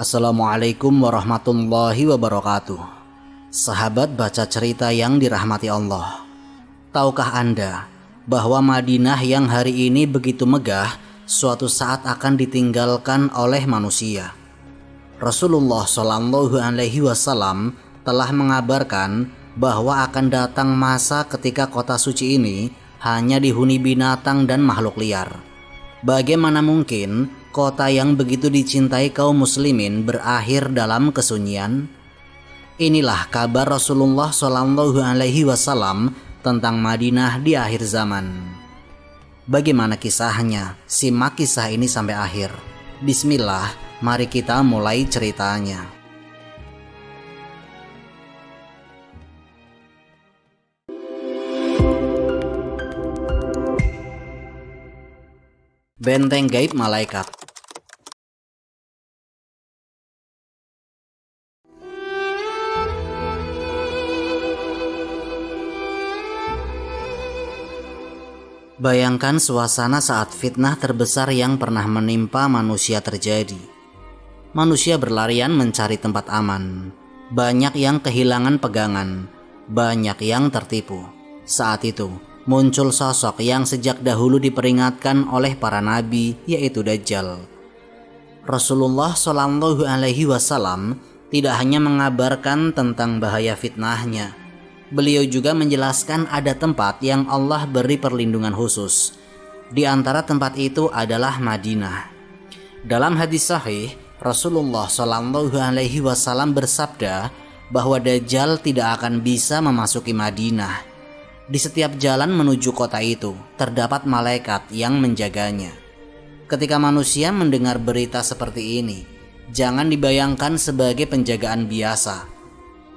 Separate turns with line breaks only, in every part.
Assalamualaikum warahmatullahi wabarakatuh. Sahabat baca cerita yang dirahmati Allah, tahukah Anda bahwa Madinah yang hari ini begitu megah suatu saat akan ditinggalkan oleh manusia? Rasulullah Shallallahu Alaihi Wasallam telah mengabarkan bahwa akan datang masa ketika kota suci ini hanya dihuni binatang dan makhluk liar. Bagaimana mungkin kota yang begitu dicintai kaum muslimin berakhir dalam kesunyian? Inilah kabar Rasulullah Shallallahu Alaihi Wasallam tentang Madinah di akhir zaman. Bagaimana kisahnya? Simak kisah ini sampai akhir. Bismillah, mari kita mulai ceritanya. Benteng Gaib Malaikat. Bayangkan suasana saat fitnah terbesar yang pernah menimpa manusia terjadi. Manusia berlarian mencari tempat aman. Banyak yang kehilangan pegangan, banyak yang tertipu. Saat itu muncul sosok yang sejak dahulu diperingatkan oleh para nabi, yaitu Dajjal. Rasulullah Shallallahu Alaihi Wasallam tidak hanya mengabarkan tentang bahaya fitnahnya, beliau juga menjelaskan ada tempat yang Allah beri perlindungan khusus. Di antara tempat itu adalah Madinah. Dalam hadis sahih, Rasulullah Shallallahu Alaihi Wasallam bersabda bahwa Dajjal tidak akan bisa memasuki Madinah. Di setiap jalan menuju kota itu terdapat malaikat yang menjaganya. Ketika manusia mendengar berita seperti ini, jangan dibayangkan sebagai penjagaan biasa.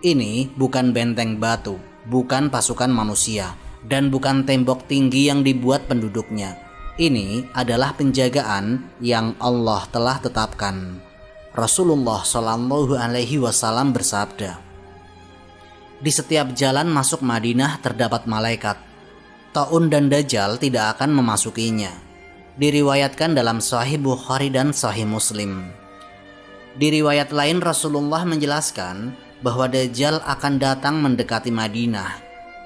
Ini bukan benteng batu, bukan pasukan manusia, dan bukan tembok tinggi yang dibuat penduduknya. Ini adalah penjagaan yang Allah telah tetapkan. Rasulullah Shallallahu Alaihi Wasallam bersabda, di setiap jalan masuk Madinah terdapat malaikat. Taun dan Dajjal tidak akan memasukinya. Diriwayatkan dalam Sahih Bukhari dan Sahih Muslim. Di riwayat lain Rasulullah menjelaskan bahwa Dajjal akan datang mendekati Madinah.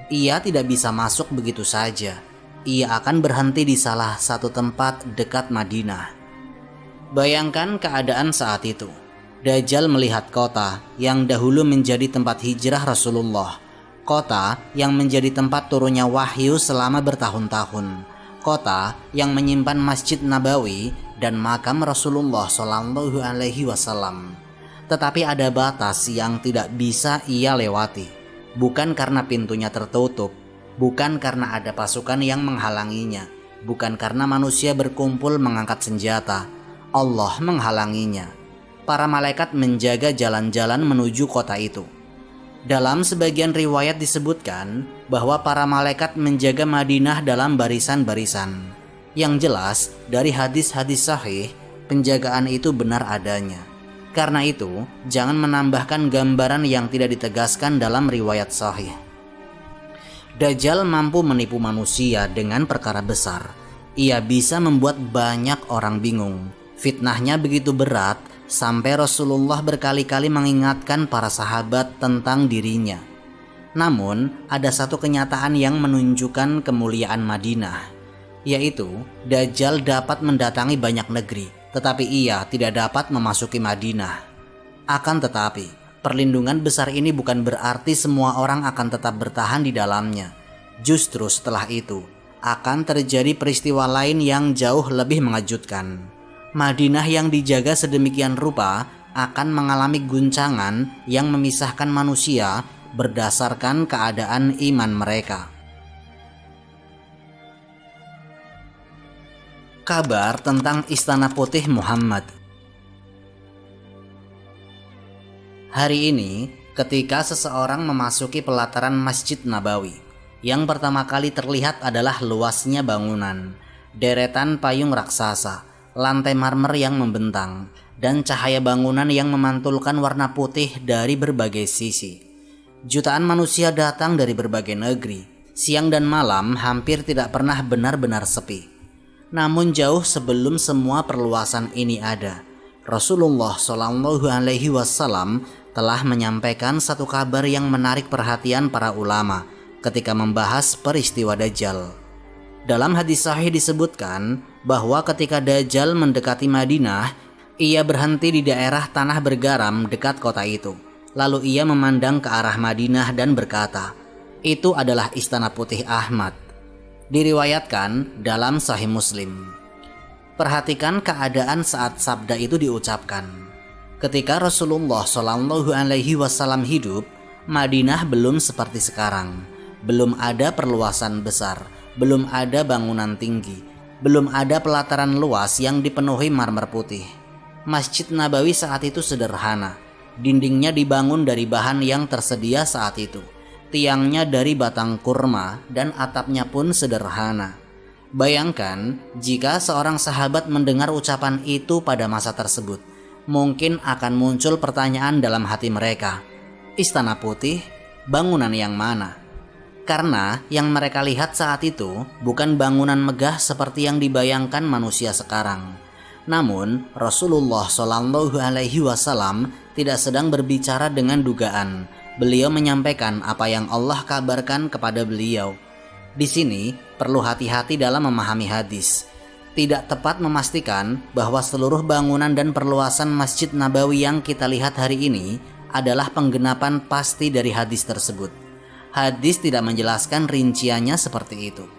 Ia tidak bisa masuk begitu saja. Ia akan berhenti di salah satu tempat dekat Madinah. Bayangkan keadaan saat itu. Dajjal melihat kota yang dahulu menjadi tempat hijrah Rasulullah, kota yang menjadi tempat turunnya wahyu selama bertahun-tahun, kota yang menyimpan Masjid Nabawi dan makam Rasulullah Shallallahu Alaihi Wasallam. Tetapi ada batas yang tidak bisa ia lewati, bukan karena pintunya tertutup, bukan karena ada pasukan yang menghalanginya, bukan karena manusia berkumpul mengangkat senjata. Allah menghalanginya. Para malaikat menjaga jalan-jalan menuju kota itu. Dalam sebagian riwayat disebutkan bahwa para malaikat menjaga Madinah dalam barisan-barisan. Yang jelas dari hadis-hadis sahih, penjagaan itu benar adanya. Karena itu, jangan menambahkan gambaran yang tidak ditegaskan dalam riwayat sahih. Dajjal mampu menipu manusia dengan perkara besar. Ia bisa membuat banyak orang bingung. Fitnahnya begitu berat sampai Rasulullah berkali-kali mengingatkan para sahabat tentang dirinya. Namun, ada satu kenyataan yang menunjukkan kemuliaan Madinah, yaitu Dajjal dapat mendatangi banyak negeri, tetapi ia tidak dapat memasuki Madinah. Akan tetapi, perlindungan besar ini bukan berarti semua orang akan tetap bertahan di dalamnya. Justru setelah itu, akan terjadi peristiwa lain yang jauh lebih mengejutkan. Madinah yang dijaga sedemikian rupa akan mengalami guncangan yang memisahkan manusia berdasarkan keadaan iman mereka. Kabar tentang Istana Putih Muhammad. Hari ini, ketika seseorang memasuki pelataran Masjid Nabawi, yang pertama kali terlihat adalah luasnya bangunan, deretan payung raksasa, lantai marmer yang membentang, dan cahaya bangunan yang memantulkan warna putih dari berbagai sisi. Jutaan manusia datang dari berbagai negeri. Siang dan malam hampir tidak pernah benar-benar sepi. Namun jauh sebelum semua perluasan ini ada, Rasulullah Shallallahu Alaihi Wasallam telah menyampaikan satu kabar yang menarik perhatian para ulama ketika membahas peristiwa Dajjal. Dalam hadis sahih disebutkan bahwa ketika Dajjal mendekati Madinah, ia berhenti di daerah tanah bergaram dekat kota itu. Lalu ia memandang ke arah Madinah dan berkata, "Itu adalah Istana Putih Ahmad." Diriwayatkan dalam Sahih Muslim. Perhatikan keadaan saat sabda itu diucapkan. Ketika Rasulullah Shallallahu Alaihi Wasallam hidup, Madinah belum seperti sekarang. Belum ada perluasan besar, belum ada bangunan tinggi, belum ada pelataran luas yang dipenuhi marmer putih. Masjid Nabawi saat itu sederhana. Dindingnya dibangun dari bahan yang tersedia saat itu. Tiangnya dari batang kurma dan atapnya pun sederhana. Bayangkan jika seorang sahabat mendengar ucapan itu pada masa tersebut, mungkin akan muncul pertanyaan dalam hati mereka. Istana Putih, bangunan yang mana? Karena yang mereka lihat saat itu bukan bangunan megah seperti yang dibayangkan manusia sekarang. Namun Rasulullah Shallallahu Alaihi Wasallam tidak sedang berbicara dengan dugaan. Beliau menyampaikan apa yang Allah kabarkan kepada beliau. Di sini perlu hati-hati dalam memahami hadis. Tidak tepat memastikan bahwa seluruh bangunan dan perluasan Masjid Nabawi yang kita lihat hari ini adalah penggenapan pasti dari hadis tersebut. Hadis tidak menjelaskan rinciannya seperti itu.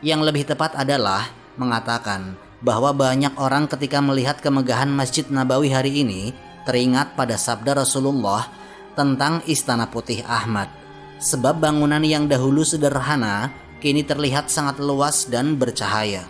Yang lebih tepat adalah mengatakan bahwa banyak orang ketika melihat kemegahan Masjid Nabawi hari ini teringat pada sabda Rasulullah tentang Istana Putih Ahmad. Sebab bangunan yang dahulu sederhana kini terlihat sangat luas dan bercahaya.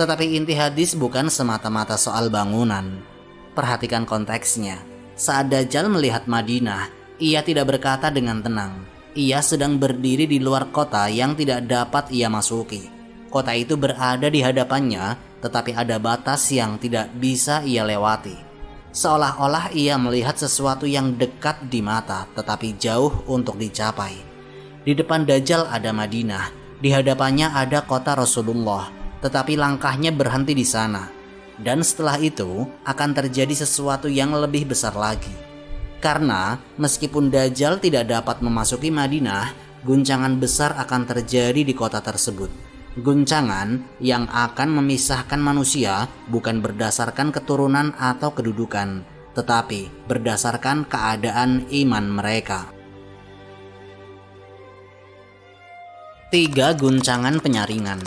Tetapi inti hadis bukan semata-mata soal bangunan. Perhatikan konteksnya. Saat Dajjal melihat Madinah, ia tidak berkata dengan tenang. Ia sedang berdiri di luar kota yang tidak dapat ia masuki. Kota itu berada di hadapannya, tetapi ada batas yang tidak bisa ia lewati. Seolah-olah ia melihat sesuatu yang dekat di mata, tetapi jauh untuk dicapai. Di depan Dajjal ada Madinah. Di hadapannya ada kota Rasulullah, tetapi langkahnya berhenti di sana. Dan setelah itu akan terjadi sesuatu yang lebih besar lagi. Karena meskipun Dajjal tidak dapat memasuki Madinah, guncangan besar akan terjadi di kota tersebut. Guncangan yang akan memisahkan manusia bukan berdasarkan keturunan atau kedudukan, tetapi berdasarkan keadaan iman mereka. 3 guncangan penyaringan.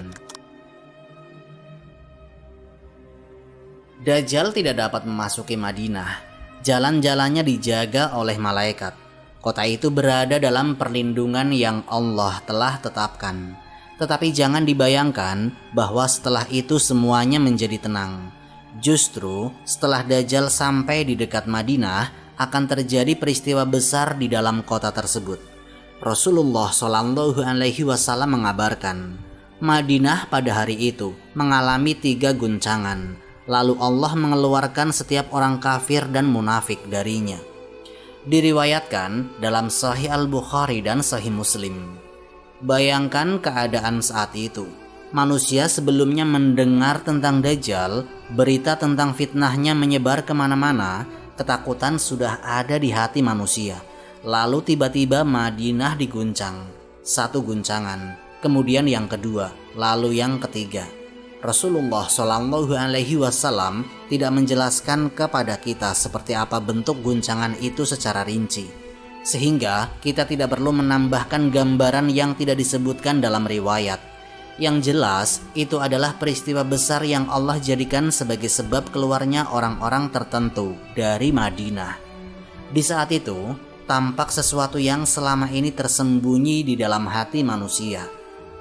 Dajjal tidak dapat memasuki Madinah. Jalan-jalannya dijaga oleh malaikat. Kota itu berada dalam perlindungan yang Allah telah tetapkan. Tetapi jangan dibayangkan bahwa setelah itu semuanya menjadi tenang. Justru setelah Dajjal sampai di dekat Madinah, akan terjadi peristiwa besar di dalam kota tersebut. Rasulullah Shallallahu Alaihi Wasallam mengabarkan, Madinah pada hari itu mengalami 3 guncangan. Lalu Allah mengeluarkan setiap orang kafir dan munafik darinya. Diriwayatkan dalam Sahih Al-Bukhari dan Sahih Muslim. Bayangkan keadaan saat itu. Manusia sebelumnya mendengar tentang Dajjal, berita tentang fitnahnya menyebar kemana-mana, ketakutan sudah ada di hati manusia. Lalu tiba-tiba Madinah diguncang. 1 guncangan, kemudian yang kedua, lalu yang ketiga. Rasulullah Shallallahu Alaihi Wasallam tidak menjelaskan kepada kita seperti apa bentuk guncangan itu secara rinci, sehingga kita tidak perlu menambahkan gambaran yang tidak disebutkan dalam riwayat. Yang jelas itu adalah peristiwa besar yang Allah jadikan sebagai sebab keluarnya orang-orang tertentu dari Madinah. Di saat itu tampak sesuatu yang selama ini tersembunyi di dalam hati manusia.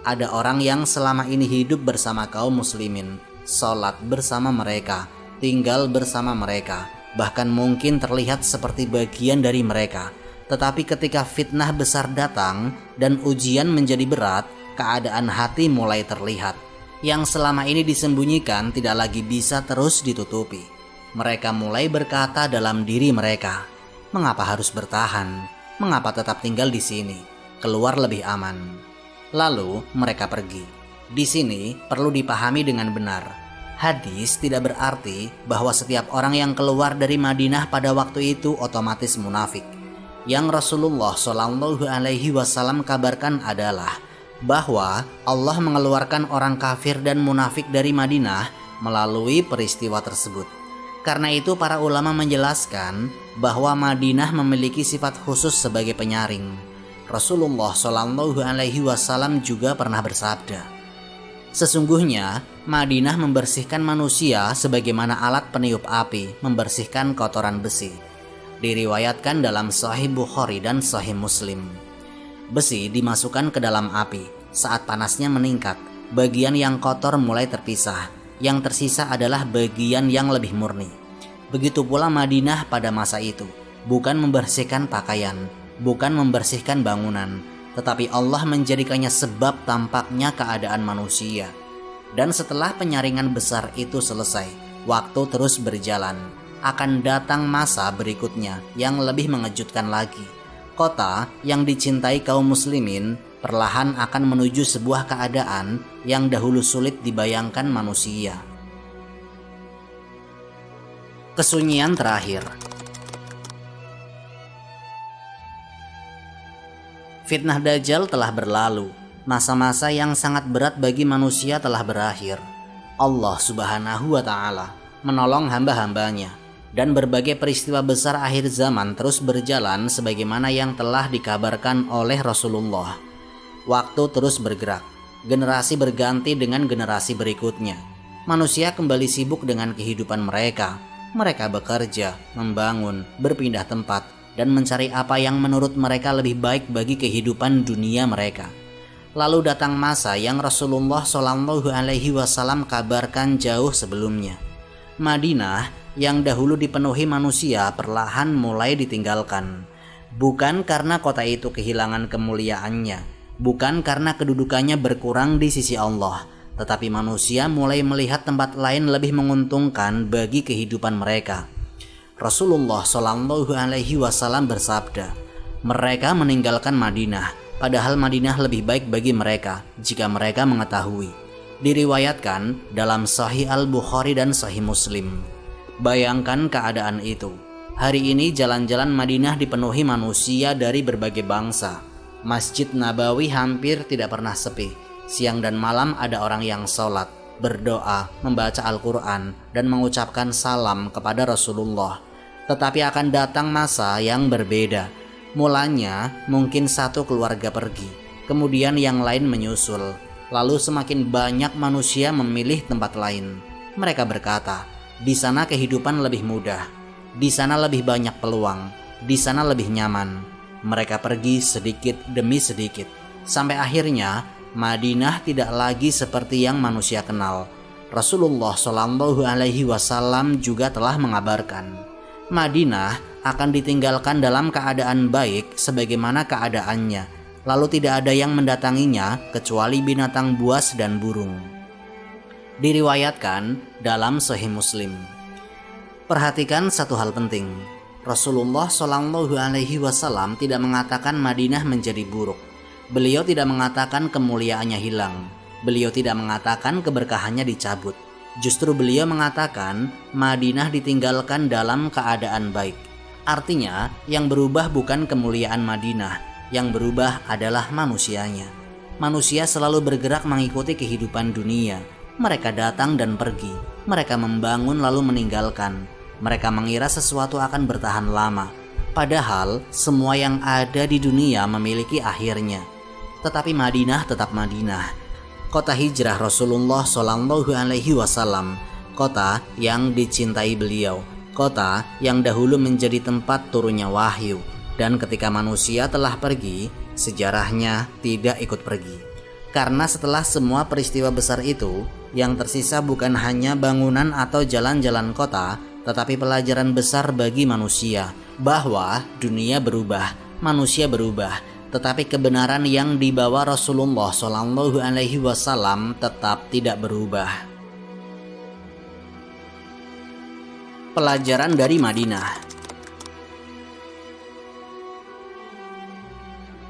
Ada orang yang selama ini hidup bersama kaum muslimin, sholat bersama mereka, tinggal bersama mereka, bahkan mungkin terlihat seperti bagian dari mereka. Tetapi ketika fitnah besar datang dan ujian menjadi berat, keadaan hati mulai terlihat. Yang selama ini disembunyikan tidak lagi bisa terus ditutupi. Mereka mulai berkata dalam diri mereka, mengapa harus bertahan? Mengapa tetap tinggal di sini? Keluar lebih aman. Lalu mereka pergi. Di sini perlu dipahami dengan benar. Hadis tidak berarti bahwa setiap orang yang keluar dari Madinah pada waktu itu otomatis munafik. Yang Rasulullah Shallallahu Alaihi Wasallam kabarkan adalah bahwa Allah mengeluarkan orang kafir dan munafik dari Madinah melalui peristiwa tersebut. Karena itu para ulama menjelaskan bahwa Madinah memiliki sifat khusus sebagai penyaring. Rasulullah Shallallahu Alaihi Wasallam juga pernah bersabda, sesungguhnya Madinah membersihkan manusia sebagaimana alat peniup api membersihkan kotoran besi. Diriwayatkan dalam Sahih Bukhari dan Sahih Muslim. Besi dimasukkan ke dalam api. Saat panasnya meningkat, bagian yang kotor mulai terpisah. Yang tersisa adalah bagian yang lebih murni. Begitu pula Madinah pada masa itu. Bukan membersihkan pakaian, bukan membersihkan bangunan, tetapi Allah menjadikannya sebab tampaknya keadaan manusia. Dan setelah penyaringan besar itu selesai, waktu terus berjalan. Akan datang masa berikutnya yang lebih mengejutkan lagi. Kota yang dicintai kaum muslimin perlahan akan menuju sebuah keadaan yang dahulu sulit dibayangkan manusia. Kesunyian terakhir. Fitnah Dajjal telah berlalu. Masa-masa yang sangat berat bagi manusia telah berakhir. Allah Subhanahu wa Ta'ala menolong hamba-hambanya. Dan berbagai peristiwa besar akhir zaman terus berjalan sebagaimana yang telah dikabarkan oleh Rasulullah. Waktu terus bergerak, generasi berganti dengan generasi berikutnya. Manusia kembali sibuk dengan kehidupan mereka. Mereka bekerja, membangun, berpindah tempat, dan mencari apa yang menurut mereka lebih baik bagi kehidupan dunia mereka. Lalu datang masa yang Rasulullah Shallallahu Alaihi Wasallam kabarkan jauh sebelumnya. Madinah yang dahulu dipenuhi manusia perlahan mulai ditinggalkan. Bukan karena kota itu kehilangan kemuliaannya, bukan karena kedudukannya berkurang di sisi Allah, tetapi manusia mulai melihat tempat lain lebih menguntungkan bagi kehidupan mereka. Rasulullah Shallallahu Alaihi Wasallam bersabda, mereka meninggalkan Madinah, padahal Madinah lebih baik bagi mereka jika mereka mengetahui. Diriwayatkan dalam Sahih Al-Bukhari dan Sahih Muslim. Bayangkan keadaan itu. Hari ini jalan-jalan Madinah dipenuhi manusia dari berbagai bangsa. Masjid Nabawi hampir tidak pernah sepi. Siang dan malam ada orang yang sholat, berdoa, membaca Al-Quran, dan mengucapkan salam kepada Rasulullah. Tetapi akan datang masa yang berbeda. Mulanya mungkin satu keluarga pergi, kemudian yang lain menyusul. Lalu semakin banyak manusia memilih tempat lain. Mereka berkata, di sana kehidupan lebih mudah, di sana lebih banyak peluang, di sana lebih nyaman. Mereka pergi sedikit demi sedikit, sampai akhirnya Madinah tidak lagi seperti yang manusia kenal. Rasulullah Shallallahu Alaihi Wasallam juga telah mengabarkan, Madinah akan ditinggalkan dalam keadaan baik sebagaimana keadaannya, lalu tidak ada yang mendatanginya kecuali binatang buas dan burung. Diriwayatkan dalam Sahih Muslim. Perhatikan satu hal penting. Rasulullah Shallallahu Alaihi Wasallam tidak mengatakan Madinah menjadi buruk. Beliau tidak mengatakan kemuliaannya hilang. Beliau tidak mengatakan keberkahannya dicabut. Justru beliau mengatakan Madinah ditinggalkan dalam keadaan baik. Artinya, yang berubah bukan kemuliaan Madinah, yang berubah adalah manusianya. Manusia selalu bergerak mengikuti kehidupan dunia. Mereka datang dan pergi. Mereka membangun lalu meninggalkan. Mereka mengira sesuatu akan bertahan lama. Padahal semua yang ada di dunia memiliki akhirnya. Tetapi Madinah tetap Madinah. Kota hijrah Rasulullah Shallallahu Alaihi Wasallam. Kota yang dicintai beliau. Kota yang dahulu menjadi tempat turunnya wahyu. Dan ketika manusia telah pergi, sejarahnya tidak ikut pergi. Karena setelah semua peristiwa besar itu, yang tersisa bukan hanya bangunan atau jalan-jalan kota, tetapi pelajaran besar bagi manusia, bahwa dunia berubah, manusia berubah, tetapi kebenaran yang dibawa Rasulullah Shallallahu Alaihi Wasallam tetap tidak berubah. Pelajaran dari Madinah.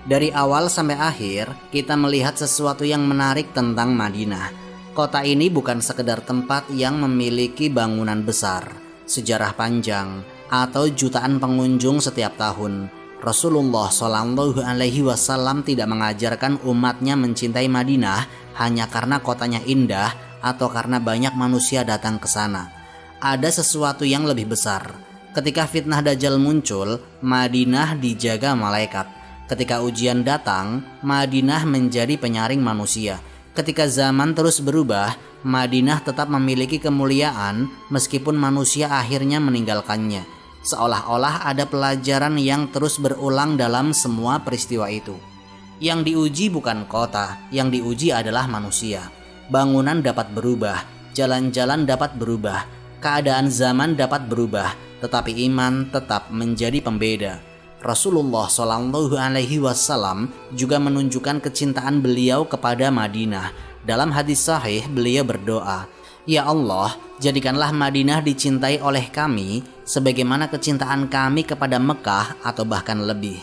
Dari awal sampai akhir, kita melihat sesuatu yang menarik tentang Madinah. Kota ini bukan sekedar tempat yang memiliki bangunan besar, sejarah panjang, atau jutaan pengunjung setiap tahun. Rasulullah Shallallahu Alaihi Wasallam tidak mengajarkan umatnya mencintai Madinah hanya karena kotanya indah atau karena banyak manusia datang ke sana. Ada sesuatu yang lebih besar. Ketika fitnah Dajjal muncul, Madinah dijaga malaikat. Ketika ujian datang, Madinah menjadi penyaring manusia. Ketika zaman terus berubah, Madinah tetap memiliki kemuliaan meskipun manusia akhirnya meninggalkannya. Seolah-olah ada pelajaran yang terus berulang dalam semua peristiwa itu. Yang diuji bukan kota, yang diuji adalah manusia. Bangunan dapat berubah, jalan-jalan dapat berubah, keadaan zaman dapat berubah, tetapi iman tetap menjadi pembeda. Rasulullah Shallallahu Alaihi Wasallam juga menunjukkan kecintaan beliau kepada Madinah. Dalam hadis sahih beliau berdoa, "Ya Allah, jadikanlah Madinah dicintai oleh kami sebagaimana kecintaan kami kepada Mekah atau bahkan lebih."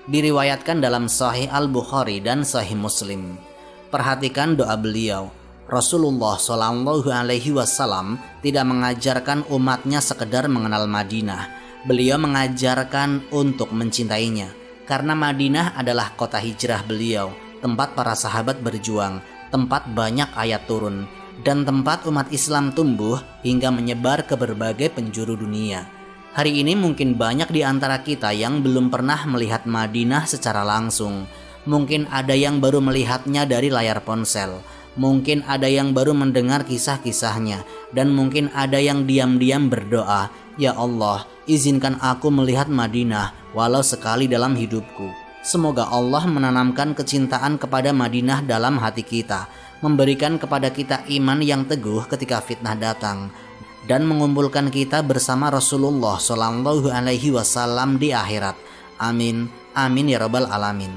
Diriwayatkan dalam Sahih Al-Bukhari dan Sahih Muslim. Perhatikan doa beliau. Rasulullah Shallallahu Alaihi Wasallam tidak mengajarkan umatnya sekedar mengenal Madinah. Beliau mengajarkan untuk mencintainya, karena Madinah adalah kota hijrah beliau, tempat para sahabat berjuang, tempat banyak ayat turun, dan tempat umat Islam tumbuh hingga menyebar ke berbagai penjuru dunia. Hari ini mungkin banyak di antara kita yang belum pernah melihat Madinah secara langsung. Mungkin ada yang baru melihatnya dari layar ponsel. Mungkin ada yang baru mendengar kisah-kisahnya, dan mungkin ada yang diam-diam berdoa, "Ya Allah, izinkan aku melihat Madinah walau sekali dalam hidupku." Semoga Allah menanamkan kecintaan kepada Madinah dalam hati kita, memberikan kepada kita iman yang teguh ketika fitnah datang, dan mengumpulkan kita bersama Rasulullah Shallallahu Alaihi Wasallam di akhirat. Amin, amin ya rabbal alamin.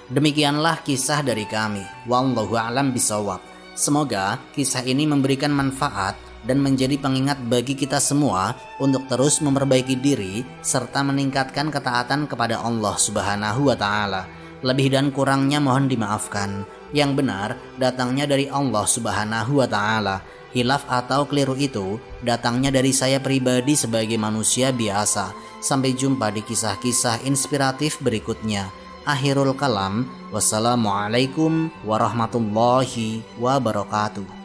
Demikianlah kisah dari kami. Wallahu a'lam bishawab. Semoga kisah ini memberikan manfaat dan menjadi pengingat bagi kita semua untuk terus memperbaiki diri serta meningkatkan ketaatan kepada Allah Subhanahu wa Ta'ala. Lebih dan kurangnya mohon dimaafkan. Yang benar datangnya dari Allah Subhanahu wa Ta'ala. Hilaf atau keliru itu datangnya dari saya pribadi sebagai manusia biasa. Sampai jumpa di kisah-kisah inspiratif berikutnya. Akhirul kalam. Wassalamualaikum warahmatullahi wabarakatuh.